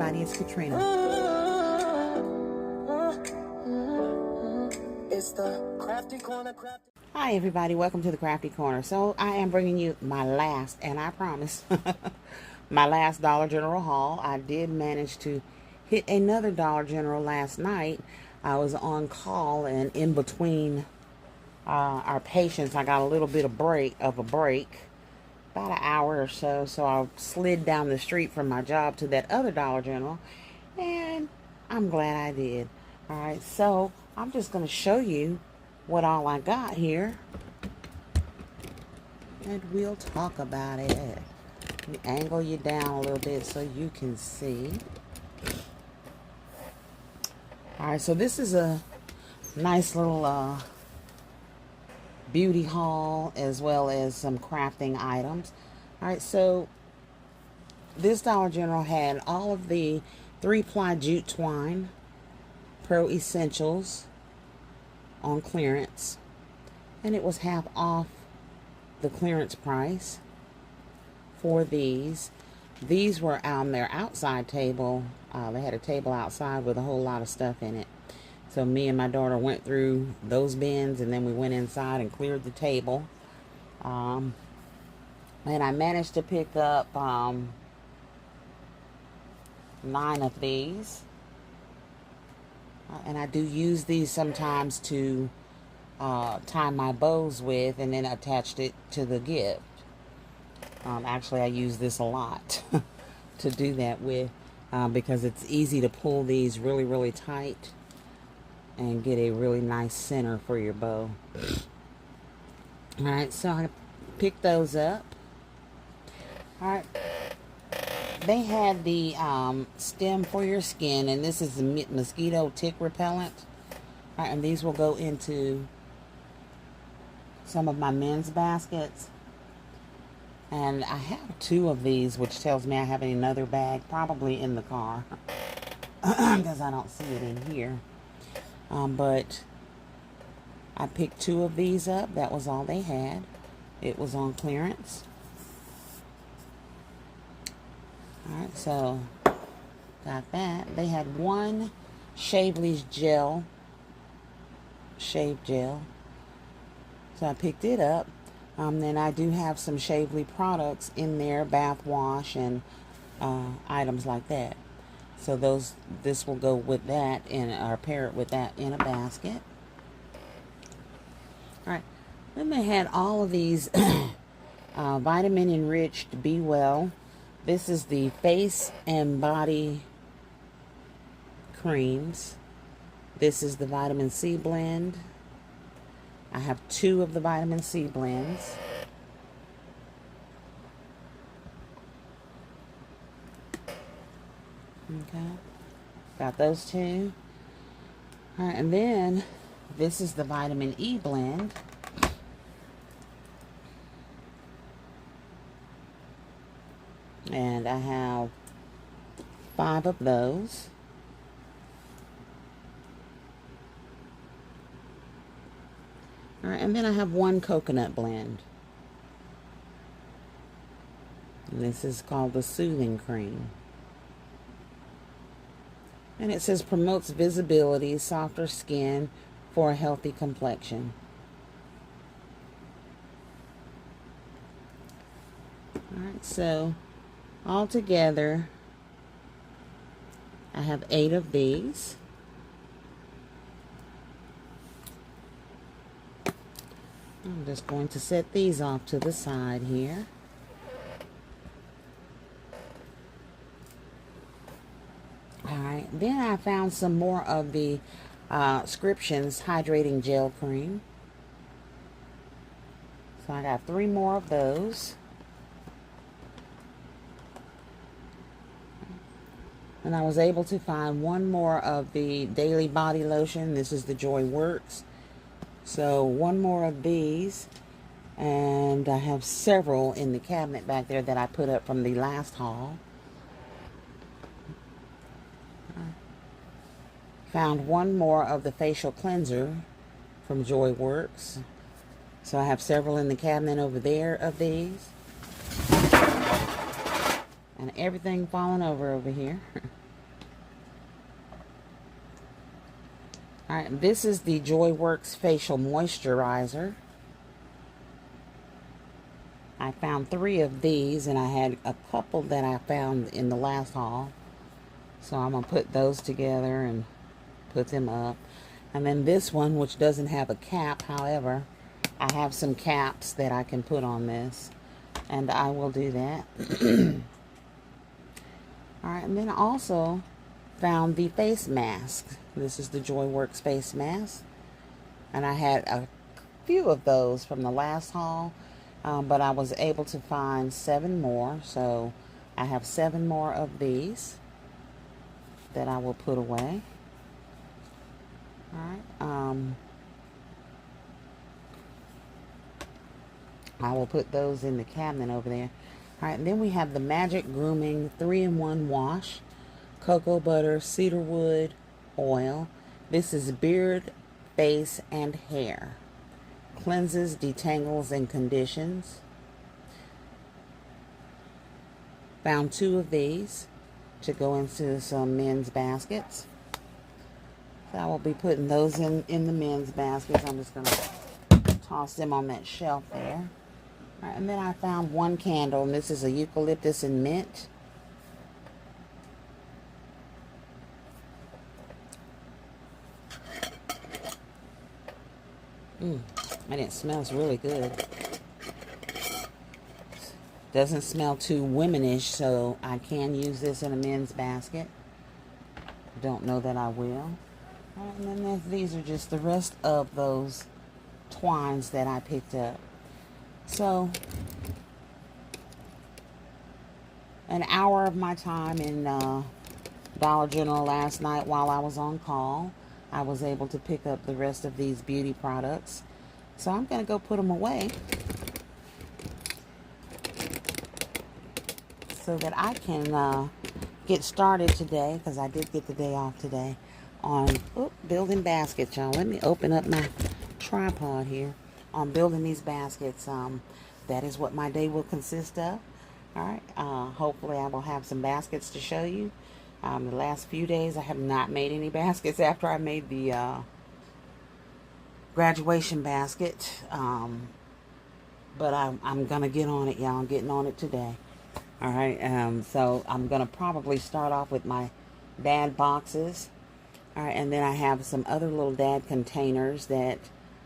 everybody, it's Katrina. It's the Crafty Corner. Hi everybody, welcome to the Crafty Corner. So I am bringing you my last, and I promise, my last Dollar General haul. I did manage to hit another Dollar General last night. I was on call, and in between our patients, I got a little bit of a break, about an hour or so. So I slid down the street from my job to that other Dollar General, and I'm glad I did. All right, so I'm just going to show you what all I got here, and we'll talk about it. Let me angle you down a little bit so you can see. Alright, so this is a nice little beauty haul, as well as some crafting items. Alright, so this Dollar General had all of the 3-ply jute twine Pro Essentials on clearance, and it was half off the clearance price for these. These were on their outside table. They had a table outside with a whole lot of stuff in it. So me and my daughter went through those bins, and then we went inside and cleared the table. And I managed to pick up 9 of these. And I do use these sometimes to tie my bows with, and then attached it to the gift. Actually, I use this a lot to do that with, because it's easy to pull these really, really tight and get a really nice center for your bow. Alright, so I picked those up. Alright. They had the stem for your skin, and this is the mosquito tick repellent. All right, and these will go into some of my men's baskets. And I have 2 of these, which tells me I have another bag probably in the car, because I don't see it in here. But I picked 2 of these up. That was all they had. It was on clearance. Alright, so got that. They had 1 Shavely's gel, shave gel. So I picked it up. Then I do have some Shavely products in there, bath wash and items like that. So this will go with that, or pair it with that in a basket. Alright, then they had all of these vitamin enriched Be Well. This is the face and body creams. This is the vitamin C blend. I have 2 of the vitamin C blends. Okay. Got those 2. All right, and then this is the vitamin E blend. And I have 5 of those. All right, and then I have 1 coconut blend. And this is called the Soothing Cream. And it says promotes visibility, softer skin for a healthy complexion. All right, so all together, I have 8 of these. I'm just going to set these off to the side here. Alright, then I found some more of the Scriptions Hydrating Gel Cream. So I got 3 more of those. And I was able to find 1 more of the Daily Body Lotion. This is the Joy Works. So 1 more of these. And I have several in the cabinet back there that I put up from the last haul. Found 1 more of the facial cleanser from Joy Works. So I have several in the cabinet over there of these. And everything falling over here. All right, this is the Joyworks Facial Moisturizer. I found 3 of these, and I had a couple that I found in the last haul. So I'm going to put those together and put them up. And then this one, which doesn't have a cap, however, I have some caps that I can put on this. And I will do that. Alright, and then I also found the face mask. This is the Joyworks face mask. And I had a few of those from the last haul. But I was able to find 7 more. So I have 7 more of these that I will put away. Alright. I will put those in the cabinet over there. Alright, and then we have the Magic Grooming 3-in-1 Wash. Cocoa butter, cedarwood oil. This is beard, face, and hair. Cleanses, detangles, and conditions. Found 2 of these to go into some men's baskets. So I will be putting those in the men's baskets. I'm just going to toss them on that shelf there. All right, and then I found 1 candle, and this is a eucalyptus and mint. And it smells really good. Doesn't smell too womanish, so I can use this in a men's basket. Don't know that I will. Right, and then these are just the rest of those twines that I picked up. So, an hour of my time in Dollar General last night while I was on call, I was able to pick up the rest of these beauty products. So I'm going to go put them away so that I can get started today, because I did get the day off today, on building baskets, y'all. Let me open up my tripod here. On building these baskets. That is what my day will consist of. Alright, hopefully I will have some baskets to show you. The last few days I have not made any baskets after I made the graduation basket. But I'm gonna get on it, y'all. I'm getting on it today. Alright, so I'm gonna probably start off with my dad boxes. Alright, and then I have some other little dad containers that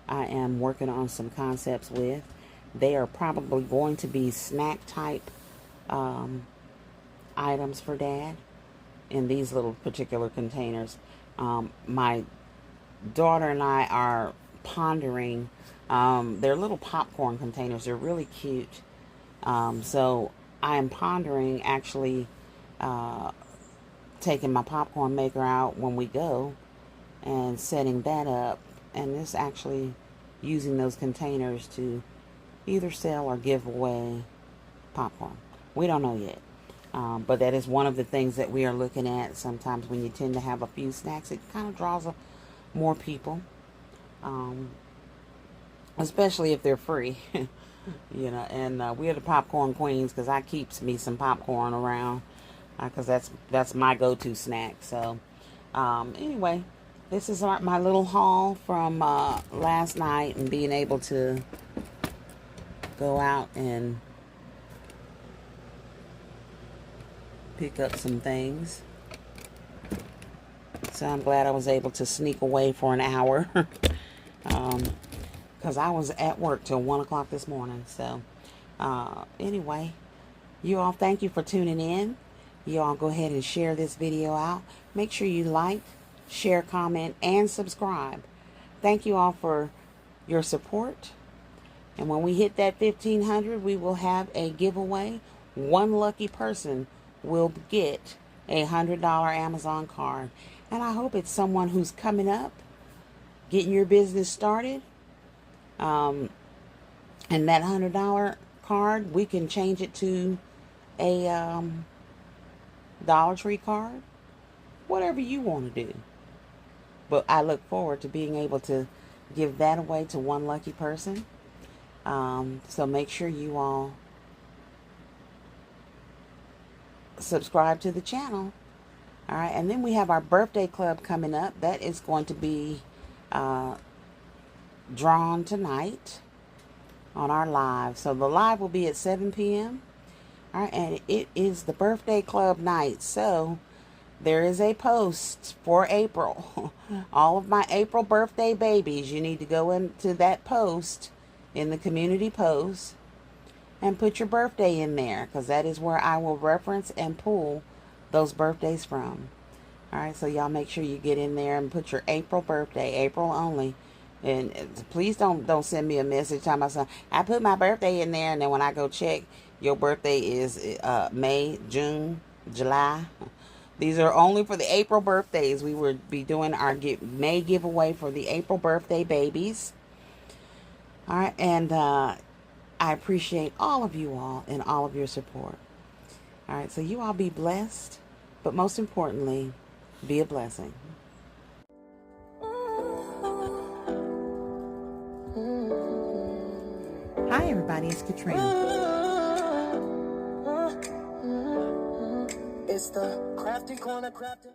I am working on some concepts with. They are probably going to be snack type items for Dad in these little particular containers. My daughter and I are pondering, they're little popcorn containers. They're really cute. So I am pondering actually taking my popcorn maker out when we go and setting that up, and this actually using those containers to either sell or give away popcorn. We don't know yet. But that is one of the things that we are looking at. Sometimes when you tend to have a few snacks, it kind of draws more people. Especially if they're free. You know, and we're the popcorn queens, because I keeps me some popcorn around. Because that's my go-to snack. So, anyway, this is my little haul from last night, and being able to go out and pick up some things. So I'm glad I was able to sneak away for an hour. Because I was at work till 1 o'clock this morning. So, anyway, you all, thank you for tuning in. You all go ahead and share this video out. Make sure you like, share, comment, and subscribe. Thank you all for your support. And when we hit that 1,500, we will have a giveaway. One lucky person will get a $100 Amazon card. And I hope it's someone who's coming up, getting your business started. And that $100 card, we can change it to a Dollar Tree card. Whatever you want to do. But I look forward to being able to give that away to one lucky person. So make sure you all subscribe to the channel. Alright, and then we have our birthday club coming up. That is going to be drawn tonight on our live. So the live will be at 7 p.m. All right, and it is the birthday club night. So there is a post for April. All of my April birthday babies, you need to go into that post in the community post and put your birthday in there, because that is where I will reference and pull those birthdays from. All right, so y'all make sure you get in there and put your April birthday, April only. And please don't send me a message telling my son, I put my birthday in there, and then when I go check, your birthday is May, June, July. These are only for the April birthdays. We will be doing our May giveaway for the April birthday babies. All right, and I appreciate all of you all and all of your support. All right, so you all be blessed, but most importantly, be a blessing. Hi, everybody. It's Katrina. It's the crafty corner crafting.